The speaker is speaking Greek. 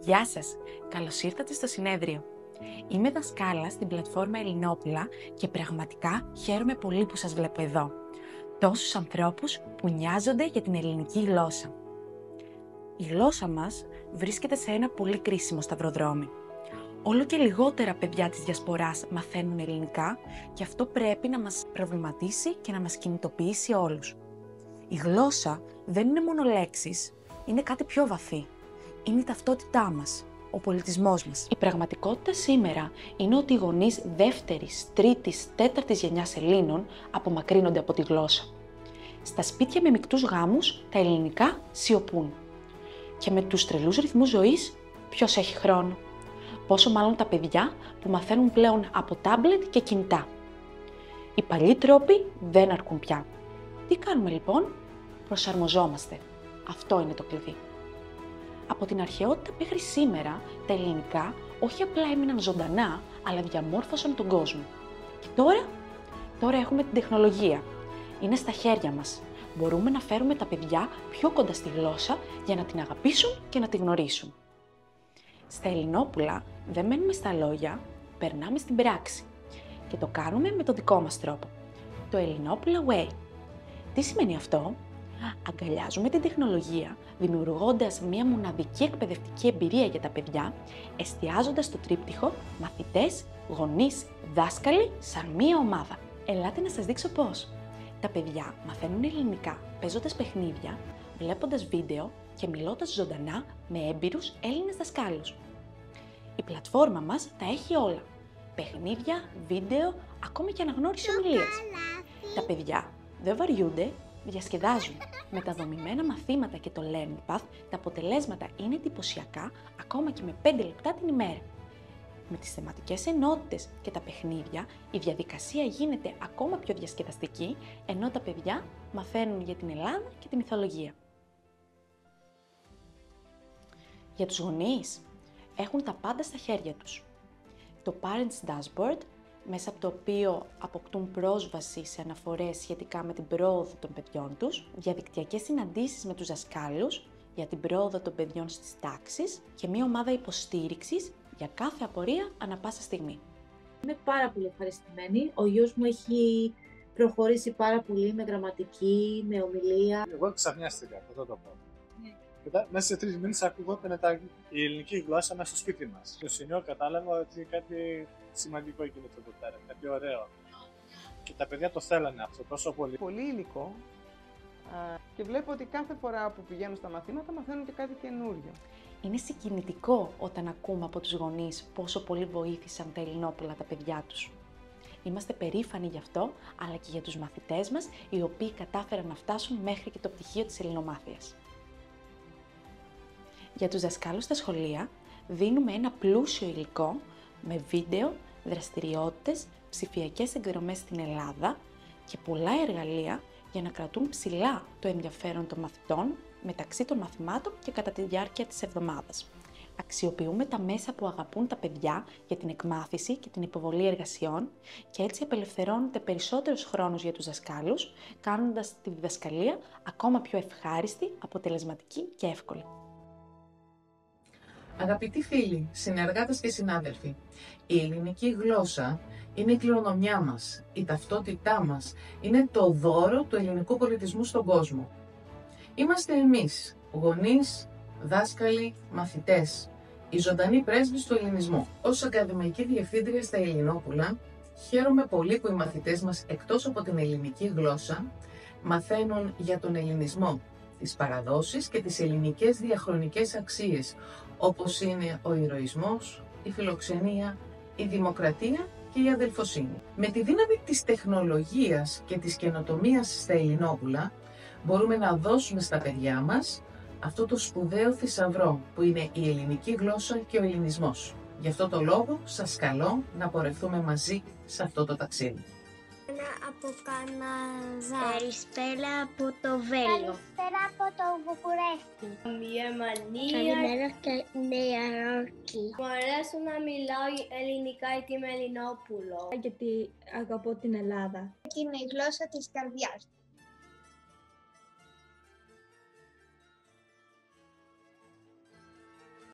Γεια σας! Καλώς ήρθατε στο συνέδριο. Είμαι δασκάλα στην πλατφόρμα Ελληνόπουλα και πραγματικά χαίρομαι πολύ που σας βλέπω εδώ. Τόσους ανθρώπους που νοιάζονται για την ελληνική γλώσσα. Η γλώσσα μας βρίσκεται σε ένα πολύ κρίσιμο σταυροδρόμι. Όλο και λιγότερα παιδιά της διασποράς μαθαίνουν ελληνικά και αυτό πρέπει να μας προβληματίσει και να μας κινητοποιήσει όλους. Η γλώσσα δεν είναι μόνο λέξεις, είναι κάτι πιο βαθύ. Είναι η ταυτότητά μας, ο πολιτισμός μας. Η πραγματικότητα σήμερα είναι ότι οι γονείς δεύτερης, τρίτης, τέταρτης γενιάς Ελλήνων απομακρύνονται από τη γλώσσα. Στα σπίτια με μεικτούς γάμους, τα ελληνικά σιωπούν. Και με τους τρελούς ρυθμούς ζωής, ποιος έχει χρόνο? Πόσο μάλλον τα παιδιά που μαθαίνουν πλέον από τάμπλετ και κινητά. Οι παλιοί τρόποι δεν αρκούν πια. Τι κάνουμε λοιπόν? Προσαρμοζόμαστε. Αυτό είναι το κλειδί. Από την αρχαιότητα μέχρι σήμερα, τα ελληνικά όχι απλά έμειναν ζωντανά, αλλά διαμόρφωσαν τον κόσμο. Και τώρα έχουμε την τεχνολογία. Είναι στα χέρια μας. Μπορούμε να φέρουμε τα παιδιά πιο κοντά στη γλώσσα για να την αγαπήσουν και να τη γνωρίσουν. Στα Ελληνόπουλα δεν μένουμε στα λόγια, περνάμε στην πράξη. Και το κάνουμε με το δικό μας τρόπο. Το Ελληνόπουλα Way. Τι σημαίνει αυτό? Αγκαλιάζουμε την τεχνολογία, δημιουργώντας μια μοναδική εκπαιδευτική εμπειρία για τα παιδιά, εστιάζοντας στο τρίπτυχο μαθητές, γονείς, δάσκαλοι σαν μία ομάδα. Ελάτε να σας δείξω πώς. Τα παιδιά μαθαίνουν ελληνικά παίζοντας παιχνίδια, βλέποντας βίντεο και μιλώντας ζωντανά με έμπειρους Έλληνες δασκάλους. Η πλατφόρμα μας τα έχει όλα. Παιχνίδια, βίντεο, ακόμη και αναγνώριση ομιλίας. Τα παιδιά δεν βαριούνται, διασκεδάζουν. Με τα δομημένα μαθήματα και το Learning Path, τα αποτελέσματα είναι εντυπωσιακά ακόμα και με 5 λεπτά την ημέρα. Με τις θεματικές ενότητες και τα παιχνίδια, η διαδικασία γίνεται ακόμα πιο διασκεδαστική, ενώ τα παιδιά μαθαίνουν για την Ελλάδα και τη μυθολογία. Για τους γονείς, έχουν τα πάντα στα χέρια τους. Το Parents Dashboard, μέσα από το οποίο αποκτούν πρόσβαση σε αναφορές σχετικά με την πρόοδο των παιδιών τους, διαδικτυακές συναντήσεις με τους δασκάλους για την πρόοδο των παιδιών στις τάξεις και μια ομάδα υποστήριξης για κάθε απορία ανά πάσα στιγμή. Είμαι πάρα πολύ ευχαριστημένη. Ο γιος μου έχει προχωρήσει πάρα πολύ με γραμματική, με ομιλία. Εγώ ξαφνιάστηκα, αυτό το πω. Μετά, μέσα σε 3 μήνες ακουγόταν η ελληνική γλώσσα μέσα στο σπίτι μας. Στο σημείο κατάλαβα ότι κάτι σημαντικό γίνεται εδώ πέρα, κάτι ωραίο. Και τα παιδιά το θέλανε αυτό τόσο πολύ. Πολύ υλικό και βλέπω ότι κάθε φορά που πηγαίνουν στα μαθήματα μαθαίνουν και κάτι καινούριο. Είναι συγκινητικό όταν ακούμε από τους γονείς πόσο πολύ βοήθησαν τα Ελληνόπουλα τα παιδιά τους. Είμαστε περήφανοι γι' αυτό, αλλά και για τους μαθητές μας, οι οποίοι κατάφεραν να φτάσουν μέχρι και το πτυχίο της ελληνομάθειας. Για τους δασκάλους στα σχολεία, δίνουμε ένα πλούσιο υλικό με βίντεο, δραστηριότητες, ψηφιακές εκδρομές στην Ελλάδα και πολλά εργαλεία για να κρατούν ψηλά το ενδιαφέρον των μαθητών μεταξύ των μαθημάτων και κατά τη διάρκεια της εβδομάδας. Αξιοποιούμε τα μέσα που αγαπούν τα παιδιά για την εκμάθηση και την υποβολή εργασιών και έτσι απελευθερώνεται περισσότερος χρόνος για τους δασκάλους, κάνοντας τη διδασκαλία ακόμα πιο ευχάριστη, αποτελεσματική και εύκολη. Αγαπητοί φίλοι, συνεργάτες και συνάδελφοι, η ελληνική γλώσσα είναι η κληρονομιά μας, η ταυτότητά μας, είναι το δώρο του ελληνικού πολιτισμού στον κόσμο. Είμαστε εμείς, γονείς, δάσκαλοι, μαθητές, οι ζωντανοί πρέσβεις του ελληνισμού. Ως ακαδημαϊκή διευθύντρια στα Ελληνόπουλα, χαίρομαι πολύ που οι μαθητές μας, εκτός από την ελληνική γλώσσα, μαθαίνουν για τον ελληνισμό, τις παραδόσεις και τις ελληνικές διαχρονικές αξίες, όπως είναι ο ηρωισμός, η φιλοξενία, η δημοκρατία και η αδελφοσύνη. Με τη δύναμη της τεχνολογίας και της καινοτομίας στα Ελληνόπουλα, μπορούμε να δώσουμε στα παιδιά μας αυτό το σπουδαίο θησαυρό που είναι η ελληνική γλώσσα και ο ελληνισμός. Γι' αυτό το λόγο σας καλώ να πορευτούμε μαζί σε αυτό το ταξίδι. Από Καναδά. Καλησπέρα από το Βέλγιο. Καλησπέρα από το Βουκουρέστι. Γερμανία. Καλημέρα και Νέα Υόρκη. Μου αρέσει να μιλάω ελληνικά γιατί είμαι Ελληνόπουλο. Γιατί αγαπώ την Ελλάδα. Είναι η γλώσσα της καρδιάς.